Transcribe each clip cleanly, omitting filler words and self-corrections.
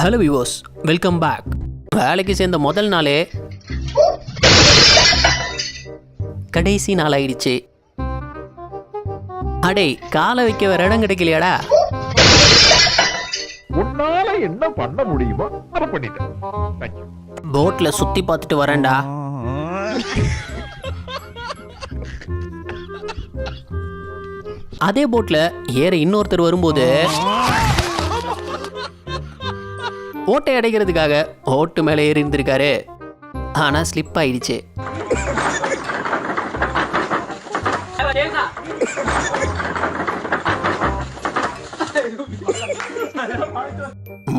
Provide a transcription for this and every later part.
Hello viewers, welcome back. வேலைக்கு சேர்ந்த முதல் நாளே கடைசி நாள் ஆயிடுச்சு. அடே, காலை வைக்க வேற இடம் கிடைக்கலையாடா? உன்னால என்ன பண்ண முடியுமோ அதை பண்ணிட்டேன். போட்ல சுத்தி பார்த்துட்டு வரேன்டா. அதே போட்ல ஏற இன்னொருத்தர் வரும்போது ஓட்டை அடைக்கிறதுக்காக ஓட்டு மேலே ஏறி இருந்திருக்காரு. ஆனா ஸ்லிப் ஆயிடுச்சு.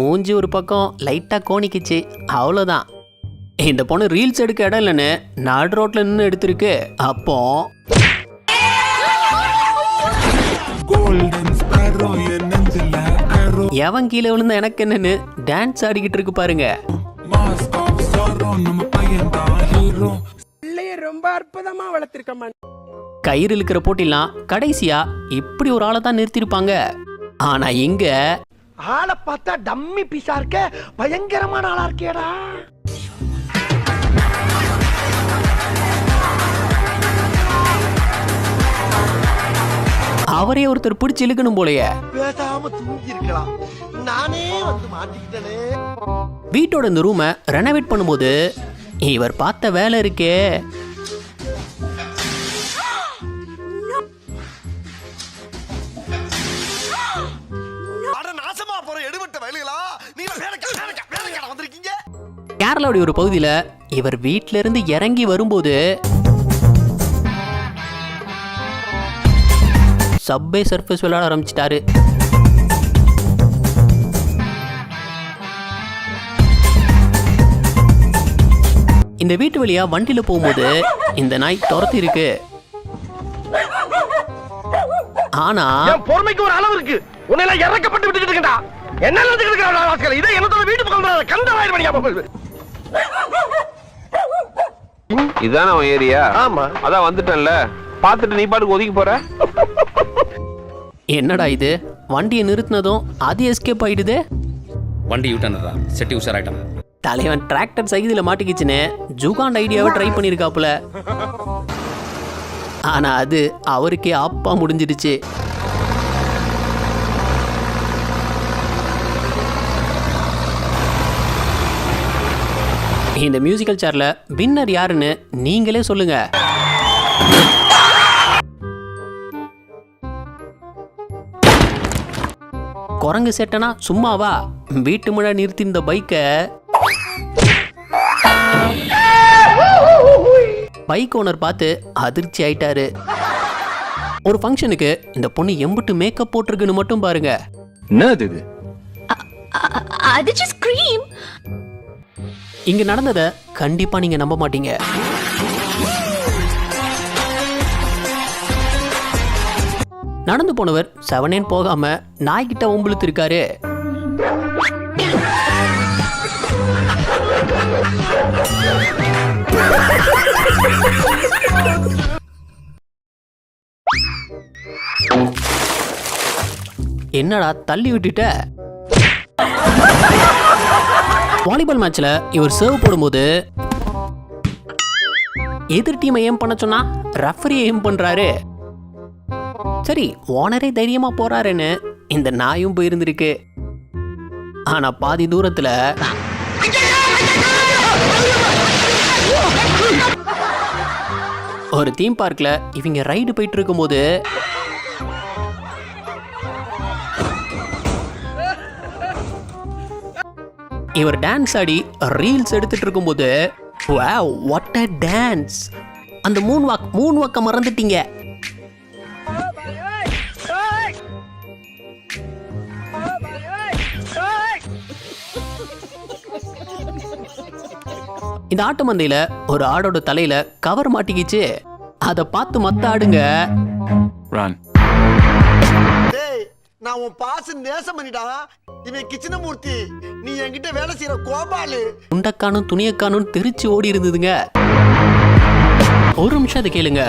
மூஞ்சி ஒரு பக்கம் லைட்டா கோணிக்குச்சு, அவ்வளோதான். இந்த பொண்ணு ரீல்ஸ் எடுக்க இடம் இல்லைன்னு நாடு ரோட்ல நின்று எடுத்திருக்கு. அப்போ எவன் கீழே விழுந்த எனக்கு என்னன்னு டான்ஸ் ஆடிக்கிட்டு இருக்கு பாருங்க. ரொம்ப அற்புதமா வளர்த்திருக்கமா. கயிறு இழுக்கிற போட்டிலாம் கடைசியா இப்படி ஒரு ஆளை தான் நிறுத்திருப்பாங்க. ஆனா இங்க ஆளை பார்த்தா டம்மி பீஸா இருக்க, பயங்கரமான ஆளா இருக்கேடா. அவரே ஒருத்தர் பிடிச்சி இழுக்கணும் போலயே. பேசாம தூங்கி இருக்கலாம், நானே வந்து மாட்டிக்கிட்டேனே. வீட்டோட இந்த ரூமை ரெனோவேட் பண்ணும்போது இவர் பார்த்த வேலை இருக்கே. கேரளாவுடைய ஒரு பகுதியில் இவர் வீட்டில இருந்து இறங்கி வரும்போது சப்வே சர்ஃபேஸ் விளையாட ஆரம்பிச்சிட்டாரு. இந்த வீட்டு வழியா வண்டியில போகும்போது இந்த நாய் துரத்தி இருக்கு. ஆனா பொறுமைக்கு ஒரு அளவு இருக்கு. உன்னை இறக்கப்பட்டு விட்டுட்டு இருக்கா. என்ன இதை என்னோட வீட்டு பக்கம் கண்டவாயிரம் மணியா. இதான அவன் ஏரியா? ஆமா, அதான் வந்துட்டேன்ல, பார்த்துட்டு நீ பாட்டுக்கு ஒதுக்கி போற. என்னடா இது, வண்டியை நிறுத்தினதும் அது எஸ்கேப் ஆயிடுது. வண்டி யூட்டர்னரா, செட்டி உஷாராயிட்டான். தலைவன் டிராக்டர் சைதில மாட்டிக்கிச்சுன்னு ஜூகாண்ட் ஐடியாவை ட்ரை பண்ணியிருக்காப்புல. ஆனா அது அவருக்கே ஆப்பா முடிஞ்சிடுச்சு. இந்த மியூசிக்கல் சேர்ல வின்னர் யாருன்னு நீங்களே சொல்லுங்க. குரங்கு சேட்டனா சும்மாவா? வீட்டு முன்னாடி நிறுத்தி இந்த பைக்கை பைக் ஓனர் பார்த்து அதிர்ச்சி ஆயிட்டாரு. ஒரு ஃபங்க்ஷனுக்கு இந்த பொண்ணு எம்புட்டு மேக்கப் போட்டிருக்குன்னு மட்டும் பாருங்க. இங்க நடந்ததை கண்டிப்பா நீங்க நம்ப மாட்டீங்க. நடந்து போனவர் செவனேன் போகாம நாய்கிட்ட ஒம்புழுத்து இருக்காரு. என்னடா தள்ளி விட்டுட்ட? வாலிபால் மேட்ச்ல இவர் சர்வ் போடும்போது எதிர் டீமை ஏம் பண்ண சொன்னா ரெஃபரியை ஏம் பண்றாரு. சரி, ஓனரே தைரியமா போறாருன்னு இந்த நாயும் போயிருந்திருக்கு. ஆனா பாதி தூரத்துல ஒரு தீம் பார்க்ல இவங்க ரைடு போயிட்டு இருக்கும்போது இவர் டான்ஸ் ஆடி ரீல்ஸ் எடுத்துட்டு இருக்கும்போது, வாவ் வாட் a டான்ஸ்! அந்த மூன் வாக்க மறந்துட்டீங்க. இந்த ஆட்டு மந்தையில ஒரு ஆடோட தலையில கவர் மாட்டிக்கிச்சு. அதை பார்த்து மத்த ஆடுங்க நான் உன் பாச நேசம் பண்ணிட்டா. இவன் கிச்சனமூர்த்தி, நீ என்கிட்ட வேலை செய்யற கோபாலு. உண்டக்கானும் துணியக்கானும் தெரிச்சு ஓடி இருந்ததுங்க. ஒரு நிமிஷம் அதை கேளுங்க.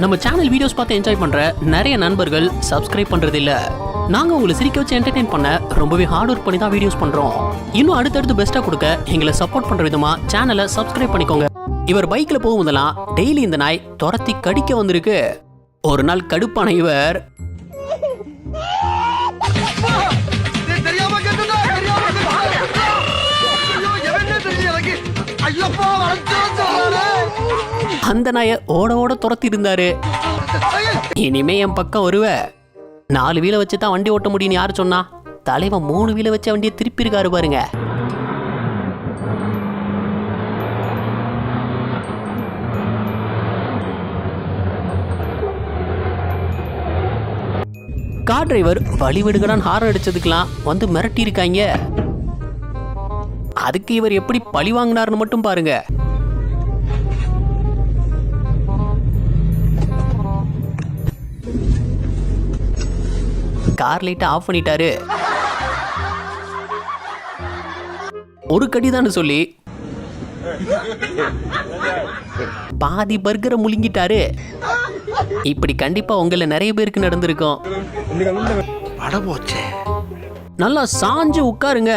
நம்ம சேனல் வீடியோஸ் பார்த்து என்ஜாய் பண்ற நிறைய நண்பர்கள் சப்ஸ்கிரைப் பண்றது இல்ல. நாங்க உங்களை சிரிக்க வச்சு என்டர்டெயின் பண்ண ரொம்பவே ஹார்ட் ஒர்க் பண்ணி தான் வீடியோஸ் பண்றோம். இன்னும் அடுத்தடுத்து பெஸ்டா கொடுக்க எங்களை சப்போர்ட் பண்ற விதமா சேனலை சப்ஸ்கிரைப் பண்ணிக்கோங்க. இவர் பைக்ல போகும்போதெல்லாம் டெய்லி இந்த நாய் துரத்தி கடிக்க வந்திருக்கு. ஒரு நாள் கடுப்பான இவர் அந்த நாயை ஓட ஓட துரத்தி இருந்தாரு. இனிமே என் பக்கம் வருவ, 4 வீலை வச்சு தான் வண்டி ஓட்ட முடியும்னு யாரு சொன்னா? தலைவன் 3 வீலை வச்ச வண்டியை திருப்பி இருக்காரு பாருங்க. கார் டிரைவர் வழி விடுகடான் ஹார்ன் அடிச்சதுக்கெல்லாம் வந்து மிரட்டி இருக்காங்க. அதுக்கு இவர் எப்படி பழி வாங்கினார்னு மட்டும் பாருங்க. கார் லைட்டை ஆஃப் பண்ணிட்டாரு. ஒரு கடிதான்னு சொல்லி பாதி பர்கரை முழுங்கிட்டாரு. இப்படி கண்டிப்பா உங்கள நிறைய பேருக்கு நடந்திருக்கும். நல்லா சாஞ்சு உட்காருங்க.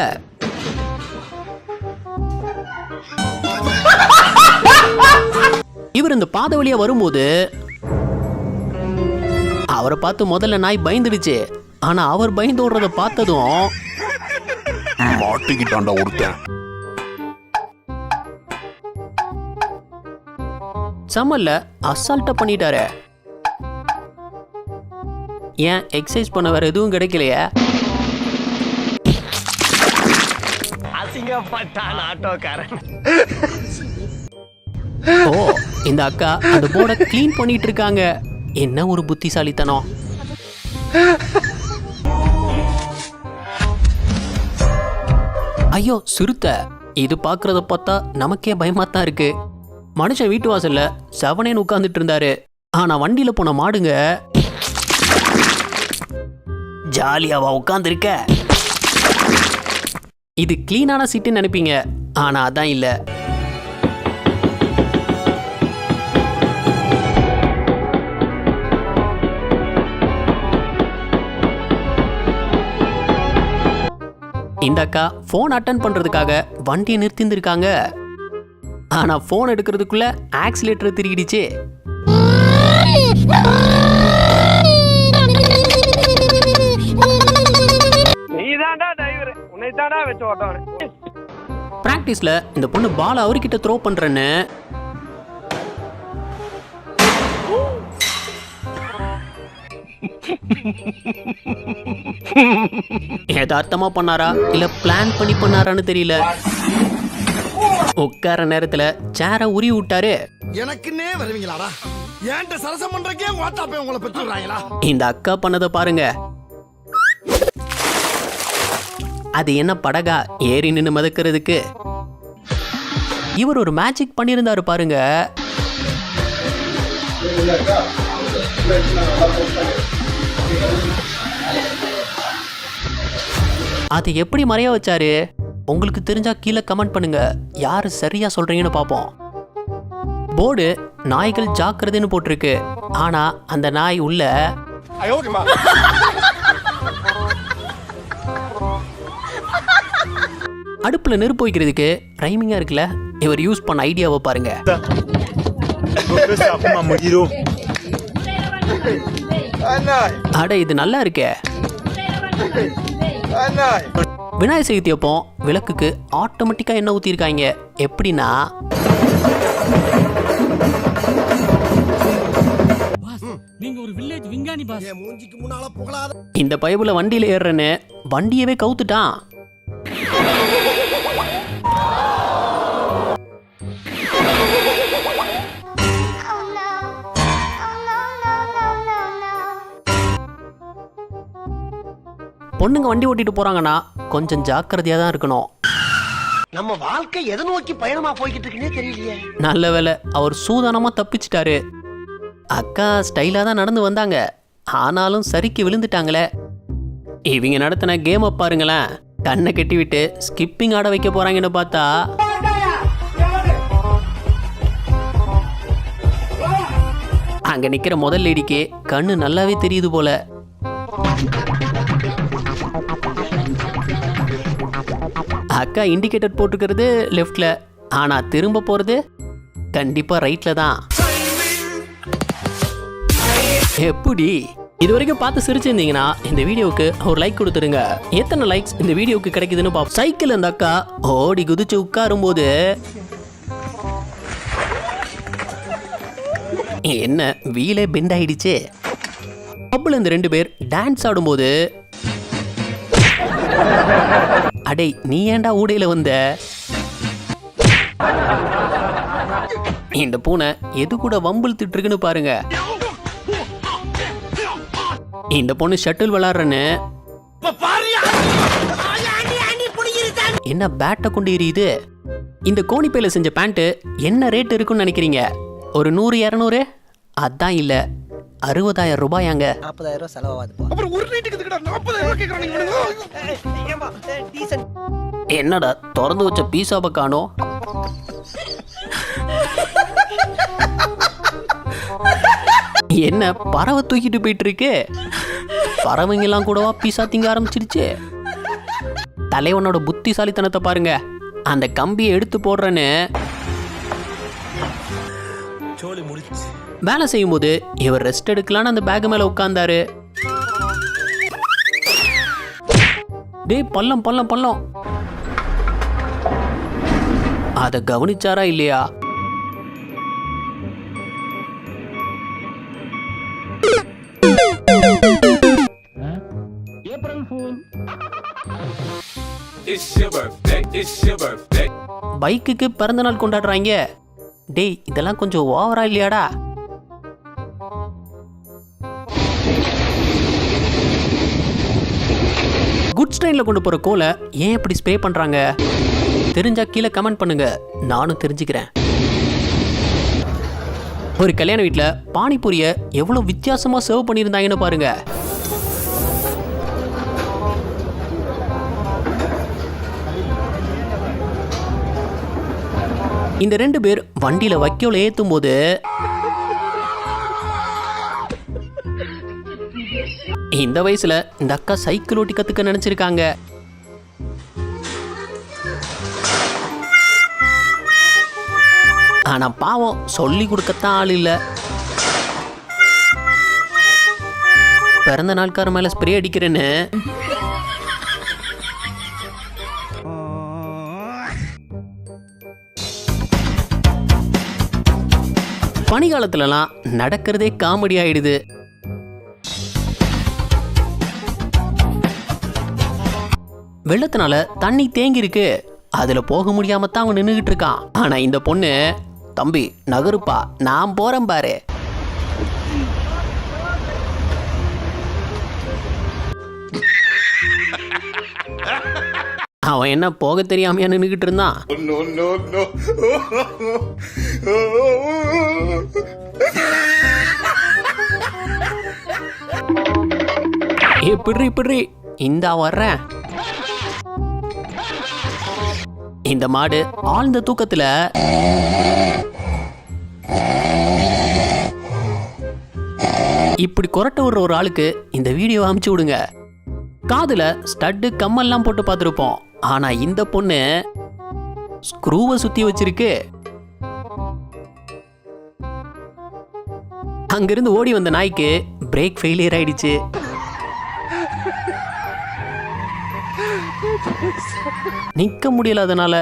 இவர் இந்த பாதை வழியா வரும்போது அவரை பார்த்து முதல்ல நாய் பயந்துடுச்சு. ஆனா அவர் பயந்து ஓடுறத பார்த்ததும் மாட்டிக்கிட்டாண்டா ஒருத்தன். சமல்ல அசால்ட்டா பண்ணிட்டாரு. ஏன் எக்ஸசைஸ் பண்ண வேற எதுவும் கிடைக்கலையா? ஓ, இந்த அக்கா அந்த போர்டை கிளீன் பண்ணிட்டு இருக்காங்க. என்ன ஒரு புத்திசாலித்தனம். ஐயோ சிறுத்தை, இது பாக்குறத பார்த்தா நமக்கே பயமாத்தான் இருக்கு. மனுஷன் வீட்டு வாசல்ல செவனேன்னு உட்கார்ந்துட்டு இருந்தாரு. ஆனா வண்டியில போன மாடுங்க ஜாலியாவா உட்கார்ந்துருக்க. இது கிளீனான சீட்டுன்னு நினைப்பீங்க, ஆனா அதான் இல்ல. இந்த அக்கா போன் அட்டன் பண்றதுக்காக வண்டியை நிறுத்திருக்காங்க. ஆனா போன் எடுக்கிறதுக்குள்ள ஆக்சிலேட்டர் திருகிடுச்சு. பிராக்டிஸ்ல இந்த பொண்ணு பால் அவர்கிட்ட த்ரோ பண்றேன்னு யதார்த்தமா பண்ணாரா இல்ல பிளான் பண்ணி பண்ணாரான்னு தெரியல. உட்கார நேரத்துல சேர உரி விட்டாரு. எனக்குன்னே வருவீங்களாடா? ஏன்ட்ட சரசம் பண்றக்கே வாட்டாப்பே உங்களை பெற்றுறாங்களா? இந்த அக்கா பண்ணத பாருங்க. அது என்ன படகா ஏறி நின்னு மதக்கிறதுக்கு? இவர் ஒரு மேஜிக் பண்ணியிருந்தாரு பாருங்க. அது எப்படி மறைய வச்சாரு? உங்களுக்கு தெரிஞ்சா கீழே கமெண்ட் பண்ணுங்க. யாரு சரியா சொல்றீங்கன்னு பாப்போம். போர்டு நாய்கள் ஜாக்கிரதைன்னு போட்டிருக்கு. ஆனா அந்த நாய் உள்ள அடுப்புல நெருப்பு வைக்கிறதுக்கு ரைமிங்கா இருக்குல்ல. இவர் யூஸ் பண்ண ஐடியாவை பாருங்க. அட இது நல்லா இருக்கே. விநாயகர் சதுர்த்தி அப்போ விளக்குக்கு ஆட்டோமேட்டிக்கா எண்ணெய் ஊத்திருக்காங்க. எப்படின்னா நீங்க ஒரு வில்லேஜ் விஞ்ஞானி பாஸ். மூஞ்சிக்கு முன்னால புகழாத இந்த பைபிள வண்டியில ஏறுறேன்னு வண்டியவே கவுத்துட்டான். பொண்ணுங்க வண்டி ஓட்டிட்டு போறாங்கன்னா கொஞ்சம் ஜாக்கிரதையா தான் இருக்கணும். நம்ம வாழ்க்கை எதை நோக்கி பயணமா போய்கிட்டு இருக்குன்னே தெரியலையே. நல்ல வேளை அவர் சூதானமா தப்பிச்சிட்டாரு. அக்கா ஸ்டைலா தான் நடந்து வந்தாங்க. ஆனாலும் சரிக்கு விழுந்துட்டாங்களே. இவங்க நடத்தின கேமை பாருங்களேன். கண்ணை கட்டி விட்டு ஸ்கிப்பிங் ஆட வைக்க போறாங்கன்னு பார்த்தா அங்க நிக்கிற முதல் லேடிக்கு கண்ணு நல்லாவே தெரியுது போல. அக்கா இண்டிகேட்டர் போட்டுக்கிறது லெஃப்ட்ல, ஆனா திரும்ப போறது கண்டிப்பா ரைட்ல தான். எப்படி இது வரைக்கும் பார்த்து சிரிச்சிருந்தீங்கன்னா இந்த வீடியோவுக்கு ஒரு லைக் கொடுத்துருங்க. எத்தனை லைக்ஸ் இந்த வீடியோவுக்கு கிடைக்குதுன்னு பாப்போம். சைக்கிள் அந்த அக்கா ஓடி குதிச்சு உட்காரும் போது என்ன வீலே பெண்ட் ஆயிடுச்சு. பப்புல இந்த 2 பேர் டான்ஸ் ஆடும்போது அடே நீ ஏன்டா ஊடையில வந்த? இந்த பூனை எது கூட வம்பில் திட்டுருக்குன்னு பாருங்க. இந்த பொண்ணு ஷட்டில் விளாடுறன்னு என்ன பேட்டை கொண்டு எரியுது. இந்த கோணிப்பையில செஞ்ச பேண்ட் என்ன ரேட் இருக்குன்னு நினைக்கிறீங்க? ஒரு 100-200? அதான் இல்ல, 60,000 ரூபாயாங்க. 40,000 செலவாகுது. அப்புறம் ஒரு நைட்டுக்கு எதுக்குடா 40,000 கேக்குறாங்க இவனுங்க? என்னடா திறந்து வச்ச பீஸாவை காணோம்? என்ன பறவை தூக்கிட்டு போயிட்டு இருக்கு? பறவைங்கெல்லாம் கூடவா பீஸா திங்க ஆரம்பிச்சிருச்சு? தலைவனோட புத்திசாலித்தனத்தை பாருங்க. அந்த கம்பியை எடுத்து போடுறேன்னு வேலை செய்யும் போது இவர் ரெஸ்ட் எடுக்கலான்னு அந்த பேக் மேல உட்கார்ந்தாரு. டேய் பள்ளம் பள்ளம் பள்ளம், அத கவனிச்சாரா இல்லையா? பைக்குக்கு பிறந்த நாள் கொண்டாடுறாங்க. டேய் இதெல்லாம் கொஞ்சம் ஓவரா இல்லையாடா? குட் ஸ்டைன்ல கொண்டு போற கோலை ஏன் இப்படி ஸ்ப்ரே பண்றாங்க? தெரிஞ்சா கீழே கமெண்ட் பண்ணுங்க, நானும் தெரிஞ்சுக்கிறேன். ஒரு கல்யாண வீட்டுல பானிபூரிய எவ்வளவு வித்தியாசமா சர்வ் பண்ணியிருந்தாங்கன்னு பாருங்க. இந்த 2 பேர் வண்டியில வைக்கோல ஏத்தும் போது இந்த வயசுல இந்த அக்கா சைக்கிள் ஓட்டி கத்துக்க நினைச்சிருக்காங்க. ஆனா பாவம் சொல்லி கொடுக்கத்தான் ஆள் இல்ல. பிறந்த நாள்கார மேல ஸ்ப்ரே அடிக்கிறேன்னு பனிகாலத்துலலாம் நடக்கிறதே காமெடி ஆயிடுது. வெள்ளத்தினால தண்ணி தேங்கி இருக்கு, அதுல போக முடியாம தான் அவன் நின்றுகிட்டு இருக்கான். ஆனா இந்த பொண்ணு, தம்பி நகருப்பா நான் போறேன் பாரு. அவன் என்ன போக தெரியாமையா நின்றுகிட்டு இருந்தான்? இப்படி இந்தா வர்றேன். இந்த மாடு ஆழ்ந்த தூக்கத்துல இப்படி கொரட்ட விடுற ஒரு ஆளுக்கு இந்த வீடியோ அனுப்பிச்சு விடுங்க. காதுல ஸ்டட்டு கம்மெல்லாம் போட்டு பார்த்துருப்போம், ஆனா இந்த பொண்ணு ஸ்க்ரூவை சுத்தி வச்சிருக்கு. அங்கிருந்து ஓடி வந்த நாய்க்கு பிரேக் ஃபெயிலியர் ஆயிடுச்சு. நிக்க முடியல, அதனால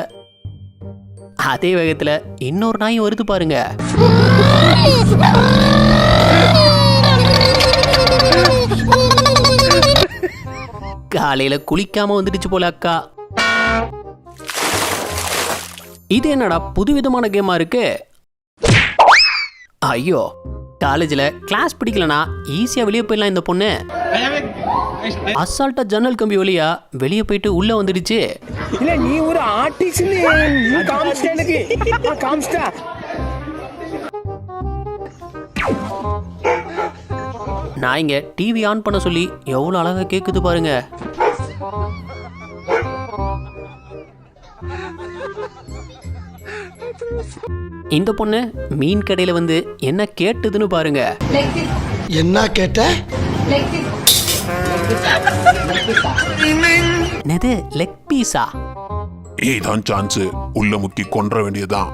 அதே வேகத்துல இன்னொரு நாய் வருது பாருங்க. காலையில குளிக்காம வந்துடுச்சு போல அக்கா. இது என்னடா புதுவிதமான கேமா இருக்கு? ஐயோ, காலேஜ்ல கிளாஸ் பிடிக்கலனா ஈஸியா வெளியே போயிடலாம். இந்த பொண்ணு அசால்ட்டா ஜன்னல் கம்பி வழியா வெளியே போயிட்டு உள்ள வந்துடுச்சு. இல்ல நீ ஒரு ஆர்டிஸ்ட், நீ காமிச்சிட்ட எனக்கு. காமிச்சிட்டா நான் இங்க டிவி ஆன் பண்ண சொல்லி எவ்வளவு அழகா கேக்குது பாருங்க. இந்த பொண்ணு மீன் கடையில வந்து என்ன கேட்டதுன்னு பாருங்க. என்ன கேட்ட? நெது லெக் பீஸா? இதான் சான்ஸ், உள்ள முக்கி கொன்ற வேண்டியதுதான்.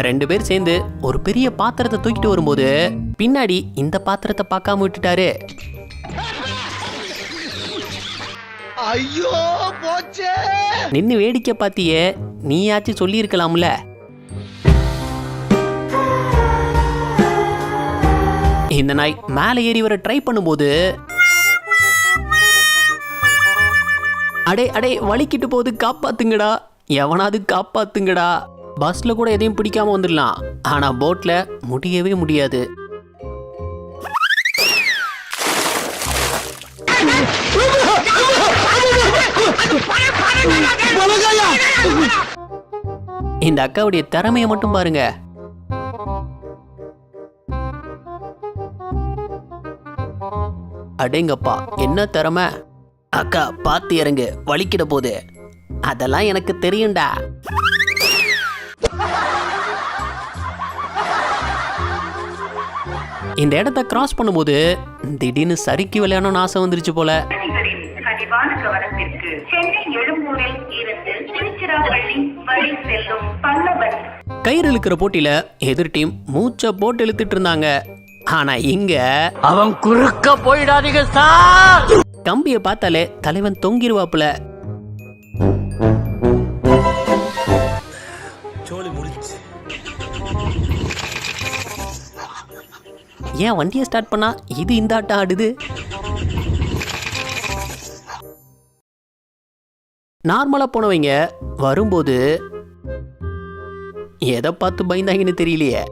2 பேர் சேர்ந்து ஒரு பெரிய பாத்திரத்தை தூக்கிட்டு வரும்போது பின்னாடி இந்த பாத்திரத்தை பார்க்காம விட்டுட்டாரு. ஐயோ போச்சே. நின்னு வேடிக்கை பார்த்தியே, நீயாச்சும் சொல்லி இருக்கலாம்ல. இந்த நாய் மேலே ஏறி வர ட்ரை பண்ணும்போது அடே அடே வலிக்கிட்டு போகுது, காப்பாத்துங்கடா, எவனாவது காப்பாத்துங்கடா. பஸ்ல கூட எதையும் பிடிக்காம வந்துடலாம், ஆனா போட்ல முடியவே முடியாது. இந்த அக்காவுடைய திறமையை மட்டும் பாருங்க. அடேங்கப்பா, என்ன திறமை. அக்கா பார்த்து இறங்கு, வலிக்கிட போகுது. அதெல்லாம் எனக்கு தெரியும்டா. இந்த இடத்த கிராஸ் பண்ணும்போது திடீர்னு சறுக்கி விளையாடணும்னு ஆசை வந்துருச்சு போல. கனிவான கவனத்திற்கு சென்னை எழும்பூரில் இருந்து திருச்சிராப்பள்ளி வரை செல்லும் பல்லவன் கயிறு இழுக்கிற போட்டியில எதிர் டீம் மூச்சை போட்டு இழுத்துட்டு இருந்தாங்க. ஆனா இங்க அவன் குறுக்க போயிடாதீங்க சார். கம்பியை பார்த்தாலே தலைவன் தொங்கிருவாப்புல. ஏன் வண்டியை ஸ்டார்ட் பண்ணா இது இந்த ஆட்டம் ஆடுது? நார்மலா போனவங்க வரும்போது எதை பார்த்து பயந்தாங்கன்னு தெரியலையே.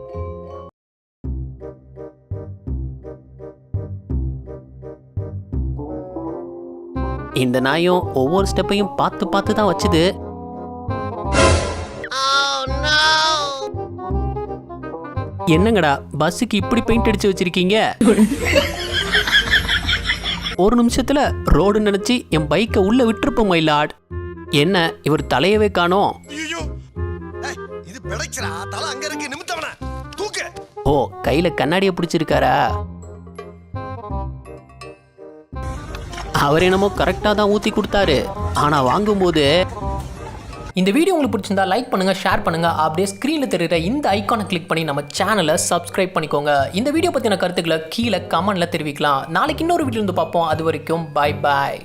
இந்த நாயும் ஒவ்வொரு ஸ்டெப்பையும் பார்த்து பார்த்து தான் வச்சுது. என்னங்கடா பஸ்ஸுக்கு இப்படி பெயிண்ட் அடிச்சு வச்சிருக்கீங்க? ஒரு நிமிஷத்துல ரோடு நினைச்சு என் பைக்கை உள்ள விட்டுருப்போம் மயிலாட். என்ன இவர் தலையவே காணோம். இது பிழைக்கிறா, தலை அங்க இருக்கு, நிமித்தவன தூக்கு. ஓ, கையில கண்ணாடியை பிடிச்சிருக்காரா? அவர் என்னமோ கரெக்டாக தான் ஊற்றி கொடுத்தாரு, ஆனால் வாங்கும்போது. இந்த வீடியோ உங்களுக்கு பிடிச்சிருந்தா லைக் பண்ணுங்க, ஷேர் பண்ணுங்க. அப்படியே ஸ்க்ரீனில் தெரியுற இந்த ஐக்கானை கிளிக் பண்ணி நம்ம சேனலை சப்ஸ்கிரைப் பண்ணிக்கோங்க. இந்த வீடியோ பற்றின கருத்துக்களை கீழே கமெண்ட்ல தெரிவிக்கலாம். நாளைக்கு இன்னொரு வீடியோ வந்து பார்ப்போம். அது வரைக்கும் பாய் பாய்.